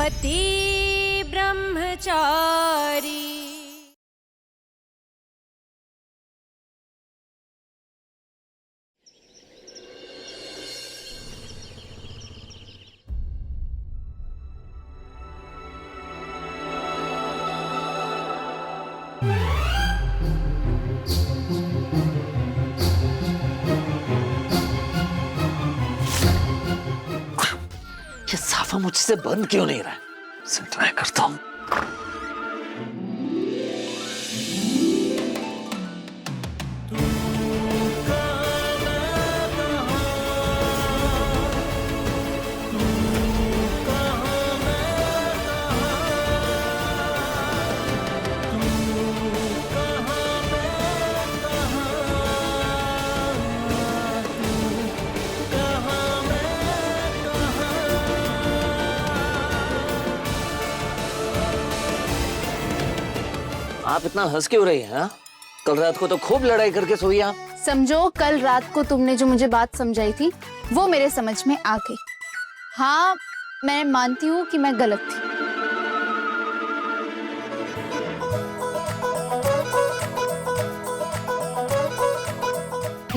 पति ब्रह्मचारी। ये साफा मुझसे बंद क्यों नहीं रहा है? इसे ट्राई करता हूं। आप इतना हंस क्यों रही हैं? कल रात को तो खूब लड़ाई करके सोई आप। समझो कल रात को तुमने जो मुझे बात समझाई थी वो मेरे समझ में आ गई। हाँ, मैं मानती हूँ कि मैं गलत थी।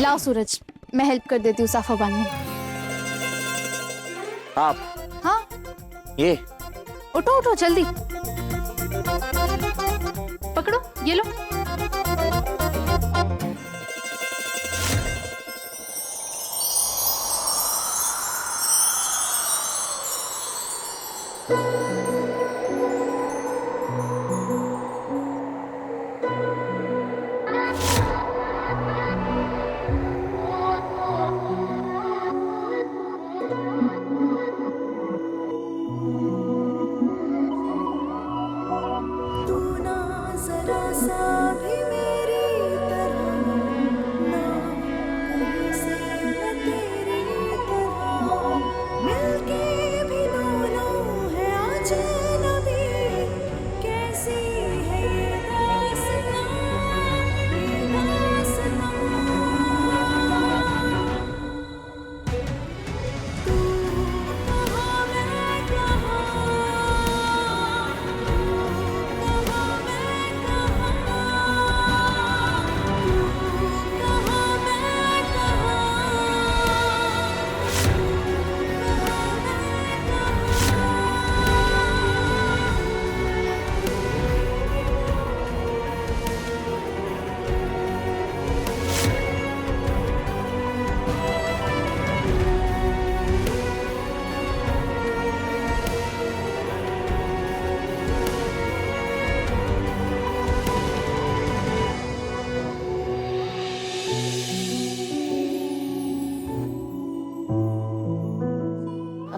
लाओ सूरज, मैं हेल्प कर देती हूँ साफा बांधने में। आप? हाँ, ये उठो उठो जल्दी, पकड़ो, ये लो।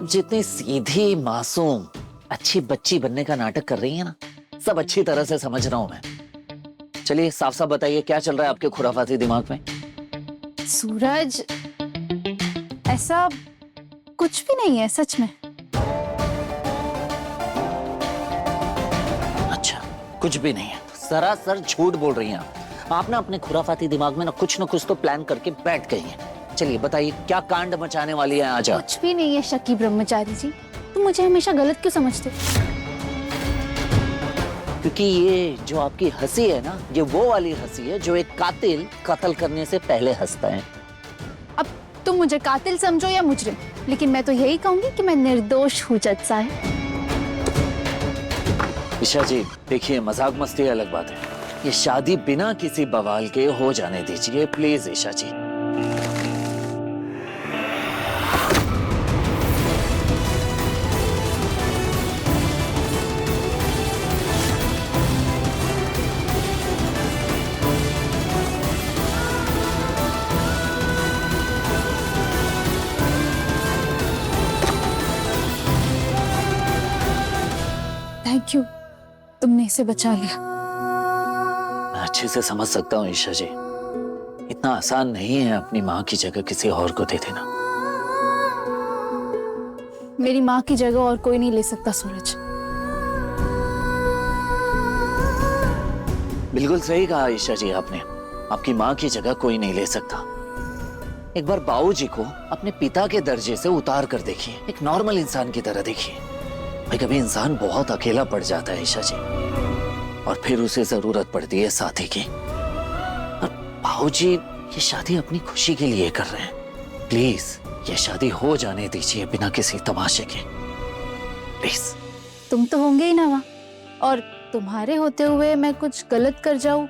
जितनी सीधी मासूम अच्छी बच्ची बनने का नाटक कर रही है ना, सब अच्छी तरह से समझ रहा हूं मैं। चलिए साफ साफ बताइए क्या चल रहा है आपके खुराफाती दिमाग में? सूरज, ऐसा कुछ भी नहीं है सच में। अच्छा, कुछ भी नहीं है, सरासर झूठ बोल रही हैं आप ना अपने खुराफाती दिमाग में ना कुछ तो प्लान करके बैठ गई हैं। चलिए बताइए क्या कांड मचाने वाली है आज आप? कुछ भी नहीं है शकी ब्रह्मचारी जी, तुम मुझे हमेशा गलत क्यों समझते हो? क्योंकि ये जो आपकी हंसी है ना, ये वो वाली हंसी है जो एक कातिल कत्ल करने से पहले हंसता है। अब तुम मुझे कातिल समझो या मुजरिम, लेकिन मैं तो यही कहूंगी कि मैं निर्दोष हूँ जज साहब। ईशा जी देखिए, मजाक मस्ती अलग बात है, ये शादी बिना किसी बवाल के हो जाने दीजिए please Isha ji. Thank you, तुमने इसे बचा लिया। मैं अच्छे से समझ सकता हूँ ईशा जी, इतना आसान नहीं है अपनी माँ की जगह किसी और को दे देना। मेरी माँ की जगह और कोई नहीं ले सकता सूरज। बिल्कुल सही कहा ईशा जी आपने, आपकी माँ की जगह कोई नहीं ले सकता। एक बार बाबूजी को अपने पिता के दर्जे से उतार कर देखिए, एक नॉर्मल इंसान की तरह देखिए। भाई कभी इंसान बहुत अकेला पड़ जाता है ईशा जी, और फिर उसे जरूरत पड़ती है साथी की। और भाऊजी ये शादी अपनी खुशी के लिए कर रहे हैं। प्लीज ये शादी हो जाने दीजिए बिना किसी तमाशे के, प्लीज। तुम तो होंगे ही ना वहाँ, और तुम्हारे होते हुए मैं कुछ गलत कर जाऊं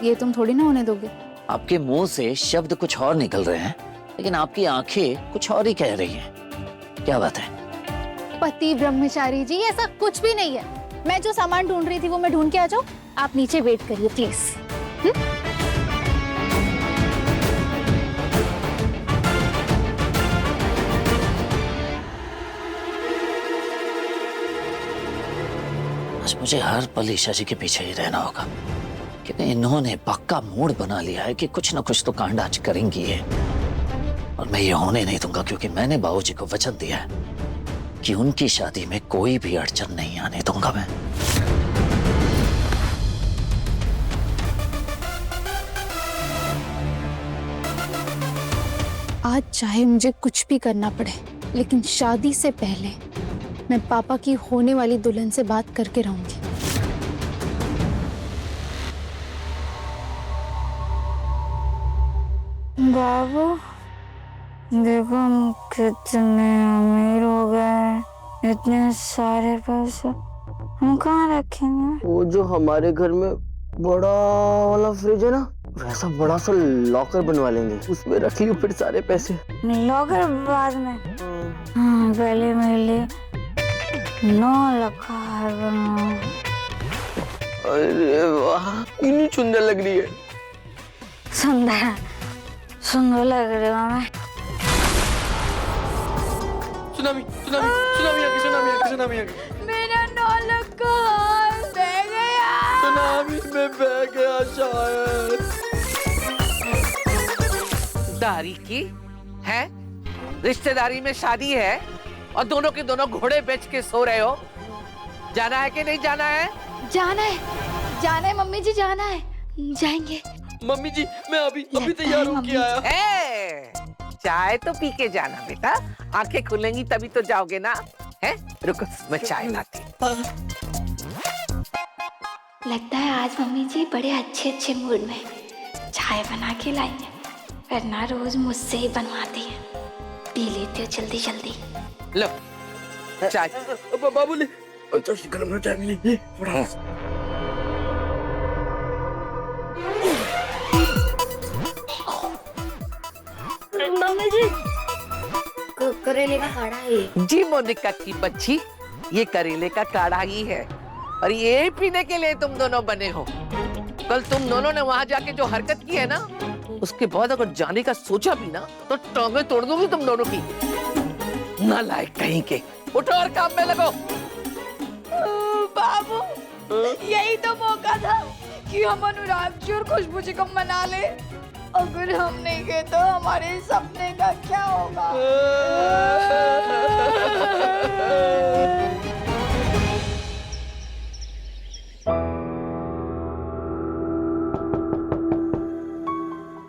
ये तुम थोड़ी ना होने दोगे। आपके मुंह से शब्द कुछ और निकल रहे हैं, लेकिन आपकी आंखें कुछ और ही कह रही हैं। क्या बात है? पति ब्रह्मचारी जी, ऐसा कुछ भी नहीं है। मैं जो सामान ढूंढ रही थी वो मैं ढूंढ के आ जाऊं, आप नीचे वेट करिए प्लीज। आज मुझे हर पल ईशा जी के पीछे ही रहना होगा, क्योंकि इन्होंने पक्का मूड बना लिया है कि कुछ ना कुछ तो कांड आज करेंगी ये। और मैं ये होने नहीं दूंगा, क्योंकि मैंने बाबूजी को वचन दिया है कि उनकी शादी में कोई भी अड़चन नहीं आने दूंगा मैं। आज चाहे मुझे कुछ भी करना पड़े, लेकिन शादी से पहले मैं पापा की होने वाली दुल्हन से बात करके रहूंगी। बाबू देखो हम कितने अमीर हो गए, इतने सारे पैसे हम कहाँ रखेंगे? वो जो हमारे घर में बड़ा वाला फ्रिज है ना, वैसा बड़ा सा लॉकर बनवा लेंगे, उसमें रख लियो फिर सारे पैसे। लॉकर बाद में, हाँ पहले मेरे लिए 9 लाख का हार बनाओ। अरे वाह, कितनी सुंदर लग रही है। सुंदर सुंदर लग रही हूँ मैं। सुनामी सुनामी सुनामी आ गई, सुनामी आ गई, सुनामी आ गई। मेरा 9 लाख का हार बह गया। सुनामी में बह गया शायद। दारी की है, रिश्तेदारी में शादी है और दोनों के दोनों घोड़े बेच के सो रहे हो। जाना है कि नहीं जाना है? जाना है मम्मी जी, जाना है, जाएंगे। मम्मी जी मैं अभी तैयार होके आया। ए, चाय तो पी के जाना बेटा, आंखें खुलेंगी तभी तो जाओगे ना। है रुको मैं चाय लाती। लगता है आज मम्मी जी बड़े अच्छे मूड में चाय बना के लाई है, वरना रोज मुझसे ही बनवाती है। पी लेती हो जल्दी जल्दी। लो चाय। बाबू ले गर्म चाय मिली। मम्मी जी करेले का काढ़ा है। जी मोनिका की बच्ची, ये करेले का काढ़ा ही है और ये पीने के लिए तुम दोनों बने हो। कल तुम दोनों ने वहां जाके जो हरकत की है ना, उसके बाद अगर जाने का सोचा भी ना तो टांगे तोड़ दूंगी तुम दोनों की। नालायक कहीं के, उठो और काम में लगो। बाबू यही तो मौका था कि हम अनुराग जी और खुशबू जी को मना ले। अगर हम नहीं गए तो हमारे सपने का क्या होगा?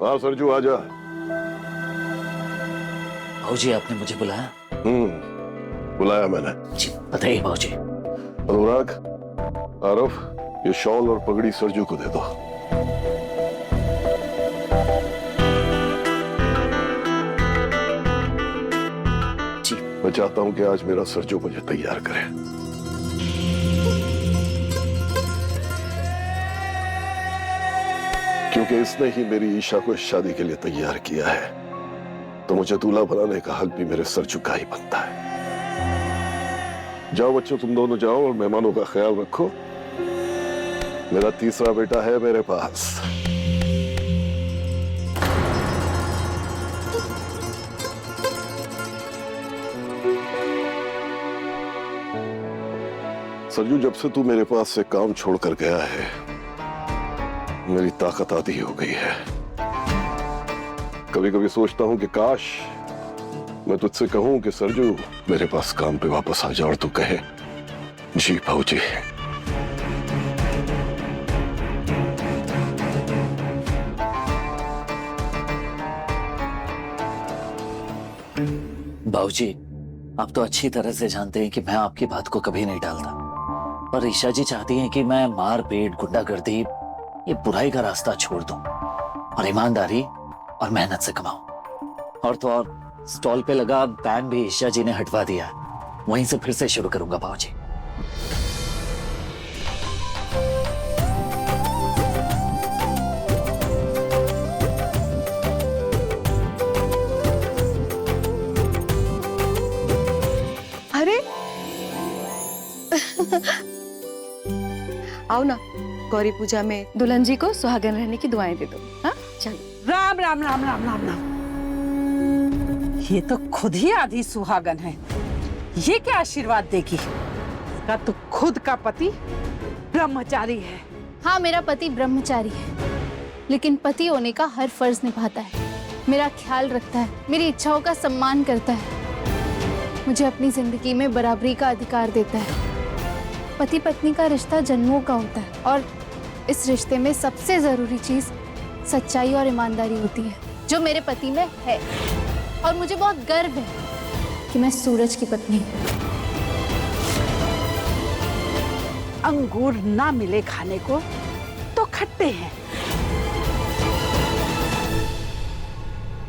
हाँ सरजू आजा। भाऊजी आपने मुझे बुलाया? बुलाया मैंने। जी बताइए भाऊजी। अनुराग, आरफ, ये शॉल और पगड़ी सरजू को दे दो। जी मैं चाहता हूं कि आज मेरा सरजू मुझे तैयार करे। क्योंकि इसने ही मेरी ईशा को इस शादी के लिए तैयार किया है, तो मुझे दूल्हा बनाने का हक भी मेरे सरजू का ही बनता है। जाओ बच्चों, तुम दोनों जाओ और मेहमानों का ख्याल रखो। मेरा तीसरा बेटा है मेरे पास। सरजू, जब से तू मेरे पास से काम छोड़कर गया है, मेरी ताकत आधी हो गई है। कभी कभी सोचता हूं कि काश मैं तुझसे कहूं कि सरजू मेरे पास काम पे वापस आ जा, और तू कहे जी भाऊजी। बाबूजी आप तो अच्छी तरह से जानते हैं कि मैं आपकी बात को कभी नहीं टालता, पर ईशा जी चाहती हैं कि मैं मार पीट गुंडागर्दी ये बुराई का रास्ता छोड़ दूं और ईमानदारी और मेहनत से कमाऊं। और तो और स्टॉल पे लगा बैन भी ईशा जी ने हटवा दिया है, वहीं से फिर से शुरू करूंगा बाबूजी। अरे आओ ना, गौरी पूजा में दुल्हन जी को सुहागन रहने की दुआएं दे दो। हाँ चलो। राम राम राम राम राम राम। ये तो खुद ही आधी सुहागन है, ये क्या आशीर्वाद देगी? इसका तो खुद का पति ब्रह्मचारी है। हाँ, मेरा पति ब्रह्मचारी है, लेकिन पति होने का हर फर्ज निभाता है, मेरा ख्याल रखता है, मेरी इच्छाओं का सम्मान करता है, मुझे अपनी जिंदगी में बराबरी का अधिकार देता है। पति पत्नी का रिश्ता जन्मों का होता है और इस रिश्ते में सबसे जरूरी चीज सच्चाई और ईमानदारी होती है, जो मेरे पति में है। और मुझे बहुत गर्व है कि मैं सूरज की पत्नी हूँ। अंगूर ना मिले खाने को तो खट्टे हैं।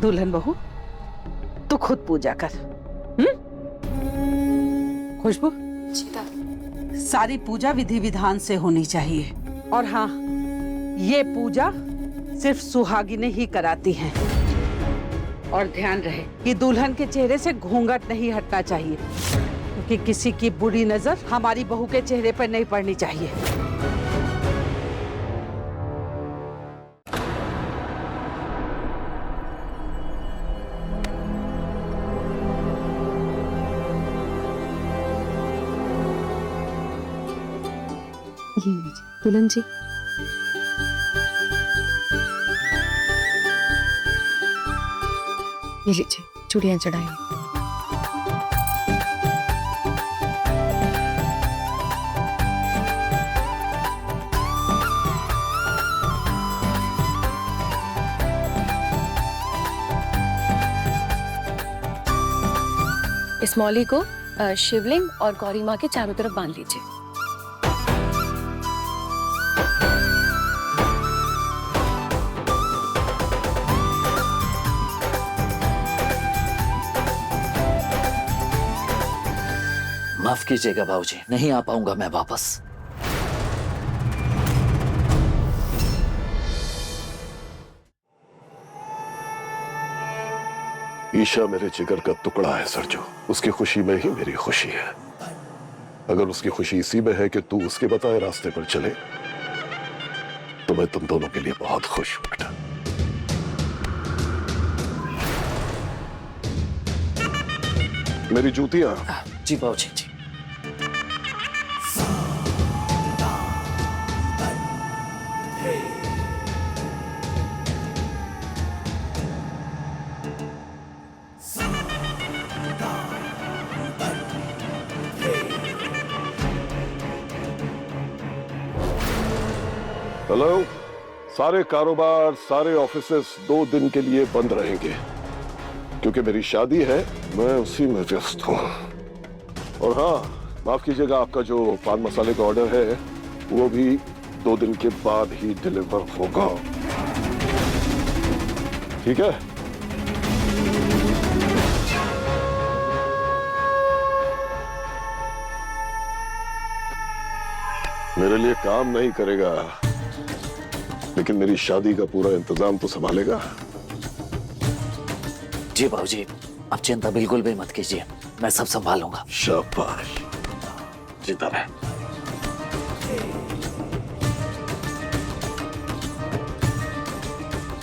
दुल्हन बहू, तू खुद पूजा कर। खुशबू, सारी पूजा विधि विधान से होनी चाहिए। और हाँ, ये पूजा सिर्फ सुहागिनें ही कराती हैं। और ध्यान रहे कि दुल्हन के चेहरे से घूंघट नहीं हटना चाहिए, क्योंकि किसी की बुरी नजर हमारी बहू के चेहरे पर नहीं पड़नी चाहिए। ये लीजिए दुल्हन जी। ये लीजिए चूड़ियां चढ़ाई। इस मौली को शिवलिंग और गौरी माँ के चारों तरफ बांध लीजिए। माफ कीजिएगा बाबूजी, नहीं आ पाऊंगा मैं वापस। ईशा मेरे जिगर का टुकड़ा है सरजू, उसकी खुशी में ही मेरी खुशी है। अगर उसकी खुशी इसी में है कि तू उसके बताए रास्ते पर चले, तो मैं तुम दोनों के लिए बहुत खुश हूं बेटा। मेरी जूतियां। जी बाबूजी जी। हेलो, सारे कारोबार, सारे ऑफिसेस 2 दिन के लिए बंद रहेंगे, क्योंकि मेरी शादी है, मैं उसी में व्यस्त हूँ। और हाँ, माफ कीजिएगा, आपका जो पान मसाले का ऑर्डर है वो भी 2 दिन के बाद ही डिलीवर होगा, ठीक है? मेरे लिए काम नहीं करेगा, लेकिन मेरी शादी का पूरा इंतजाम तो संभालेगा। जी बाबूजी, आप चिंता बिल्कुल भी मत कीजिए, मैं सब संभालूंगा। शाबाश, जिंदा रहे।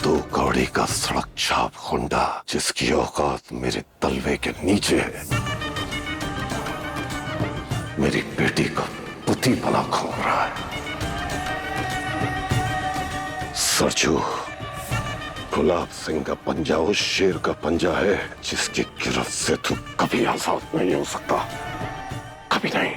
तो कौड़ी का सड़क छाप गुंडा, जिसकी औकात मेरे तलवे के नीचे है, मेरी बेटी का पुती बना घूम रहा है। सरजू, गुलाब सिंह का पंजा उस शेर का पंजा है जिसकी गिरफ्त से तू कभी आजाद नहीं हो सकता, कभी नहीं।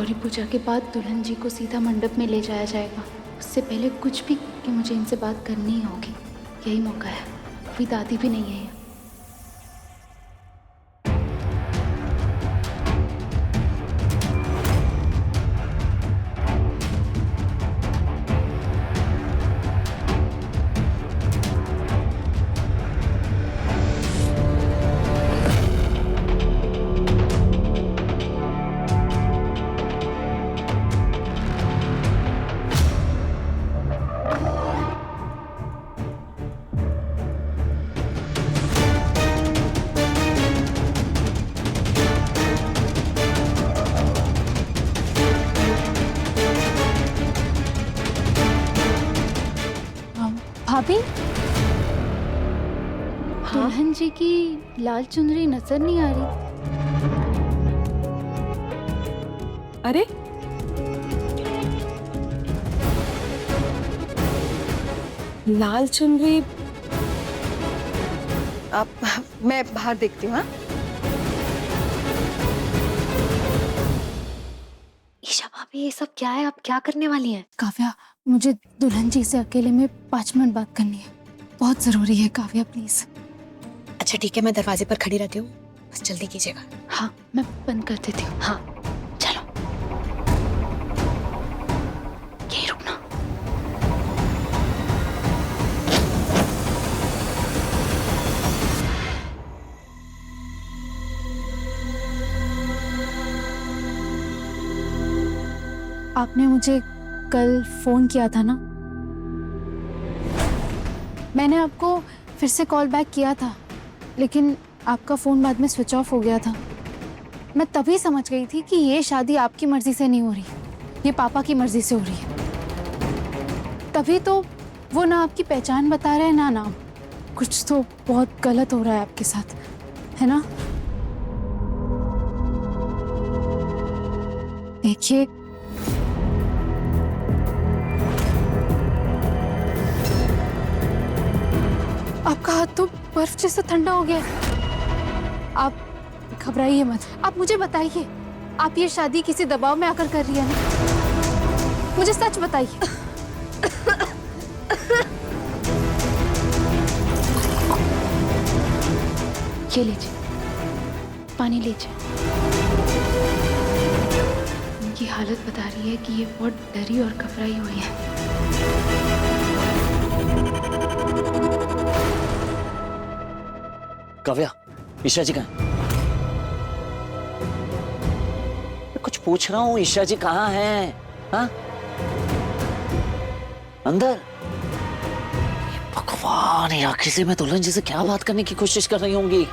गौरी पूजा के बाद दुल्हन जी को सीधा मंडप में ले जाया जाएगा। उससे पहले कुछ भी कि मुझे इनसे बात करनी ही होगी। यही मौका है, कोई दादी भी नहीं है यहाँ। भाभी, दुल्हन जी की लाल चुनरी नजर नहीं आ रही। अरे लाल चुनरी, आप, मैं बाहर देखती हूँ। हाँ, ईशा भाभी, ये सब क्या है? आप क्या करने वाली हैं? काव्या, मुझे दुल्हन जी से अकेले में 5 मिनट बात करनी है, बहुत जरूरी है काव्या, प्लीज। अच्छा ठीक है, मैं दरवाजे पर खड़ी रहती हूँ, बस जल्दी कीजिएगा। हाँ, मैं बंद कर देती हूँ। हाँ चलो, यहीं रुकना। आपने मुझे कल फोन किया था ना, मैंने आपको फिर से कॉल बैक किया था, लेकिन आपका फोन बाद में स्विच ऑफ हो गया था। मैं तभी समझ गई थी कि ये शादी आपकी मर्जी से नहीं हो रही, ये पापा की मर्जी से हो रही है। तभी तो वो ना आपकी पहचान बता रहे हैं ना नाम। कुछ तो बहुत गलत हो रहा है आपके साथ, है ना? देखिए, आपका हाथ तो बर्फ जैसा ठंडा हो गया है। आप घबराइए मत, आप मुझे बताइए, आप ये शादी किसी दबाव में आकर कर रही है ना? मुझे सच बताइए। ये लीजिए, पानी लीजिए। उनकी हालत बता रही है कि ये बहुत डरी और घबराई हुई है। काव्या, ईशा जी कहाँ हैं? मैं कुछ पूछ रहा हूँ, ईशा जी कहाँ हैं? हाँ? अंदर? भगवान, ये आखिर में दुल्हन जी से क्या बात करने की कोशिश कर रही होंगी?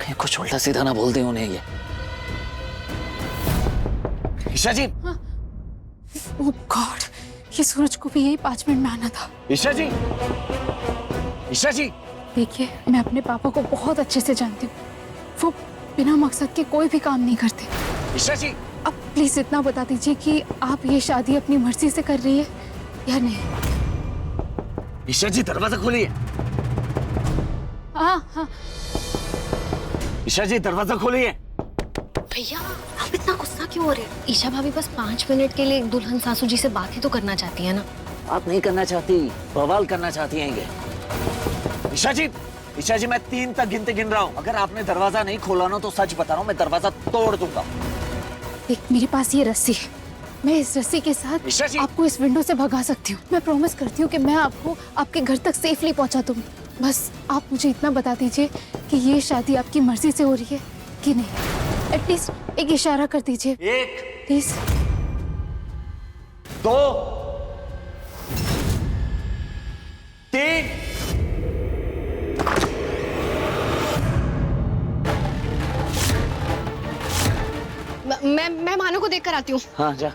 कहीं कुछ उल्टा सीधा ना बोल दे उन्हें ये। ईशा जी! ओह गॉड, ये सूरज को भी यही 5 मिनट में आना था। ईशा जी! ईशा जी! देखिए, मैं अपने पापा को बहुत अच्छे से जानती हूँ, वो बिना मकसद के कोई भी काम नहीं करते। ईशा जी! अब प्लीज इतना बता दीजिए कि आप ये शादी अपनी मर्जी से कर रही है या नहीं? ईशा जी, दरवाजा खोलिए। हाँ हाँ। ईशा जी, दरवाजा खोलिए। भैया, आप इतना गुस्सा क्यों हो रहे हैं? ईशा भाभी बस 5 मिनट के लिए दुल्हन सासू जी से बात ही तो करना चाहती है ना। बात नहीं करना चाहती, बवाल करना चाहती हैं ये। ईशा जी, मैं 3 तक गिन रहा हूँ। अगर आपने दरवाजा नहीं खोला ना तो सच बता रहा हूँ, मैं दरवाजा तोड़ दूंगा। देख, मेरे पास ये रस्सी है, मैं इस रस्सी के साथ आपको इस विंडो से भगा सकती हूँ। मैं प्रॉमिस करती हूँ कि मैं आपको आपके घर तक सेफली पहुँचा दूंगी। बस आप मुझे इतना बता दीजिए कि ये शादी आपकी मर्जी से हो रही है कि नहीं। एटलीस्ट एक इशारा कर दीजिए। 1 प्लीज। 2 3 मैं मानो को देख कर आती हूँ। हाँ जा।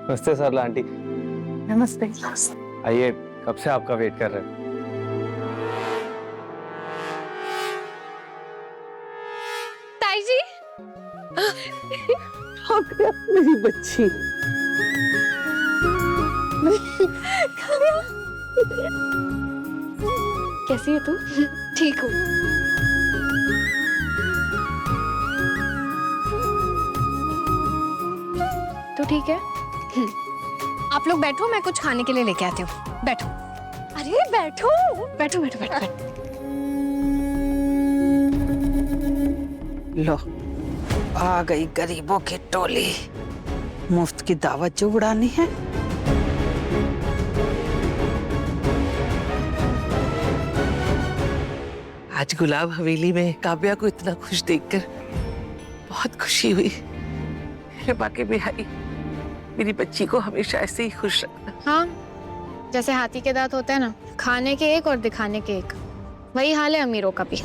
नमस्ते सर आंटी। नमस्ते। आइए, कब से आपका वेट कर रहे हैं। ताई जी। मेरी बच्ची, कैसी है तू? ठीक हूँ। तू ठीक है? आप लोग बैठो, मैं कुछ खाने के लिए लेके आती हूँ। बैठो। अरे बैठो बैठो बैठो बैठो, बैठो। लो, आ गई गरीबों की टोली। मुफ्त की दावत जो उड़ानी है। आज गुलाब हवेली में काव्या को इतना खुश देखकर बहुत खुशी हुई। हे बाके बिहारी, मेरी बच्ची को हमेशा ऐसे ही खुश रखना। हाँ, जैसे हाथी के दांत होते हैं ना, खाने के एक और दिखाने के एक, वही हाल है अमीरों का भी।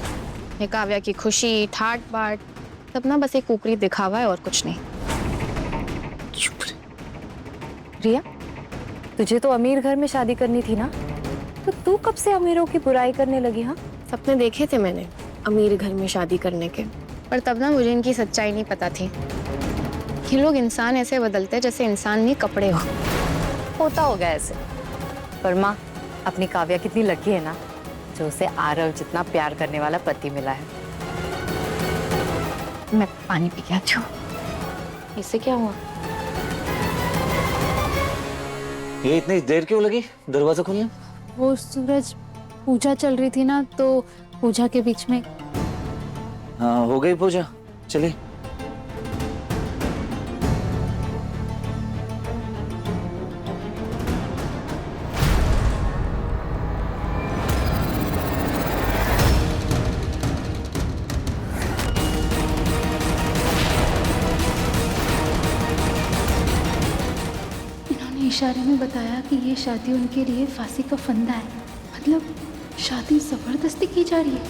ये काव्या की खुशी, ठाट बाट, सब ना बस एक ऊपरी दिखावा है और कुछ नहीं। चुप रहे। रिया, तुझे तो अमीर घर में शादी करनी थी ना, तो तू कब से अमीरों की बुराई करने लगी? हाँ, सपने देखे थे मैंने अमीर घर में शादी करने के, पर तब ना मुझे इनकी सच्चाई नहीं पता थी। ये लोग इंसान ऐसे बदलते हैं जैसे इंसान नहीं कपड़े हो। होता होगा ऐसे, पर माँ, अपनी काव्या कितनी लकी है ना, जो उसे आरव जितना प्यार करने वाला पति मिला है। मैं पानी पी के आती हूँ। इससे क्या हुआ? ये इतनी देर क्यों लगी दरवाजा खोलने? वो सूरज, पूजा चल रही थी ना, तो पूजा के बीच में। हाँ, हो गई पूजा, चलिए। इन्होंने इशारे में बताया कि ये शादी उनके लिए फांसी का फंदा है। मतलब शादी जबरदस्ती की जा रही है।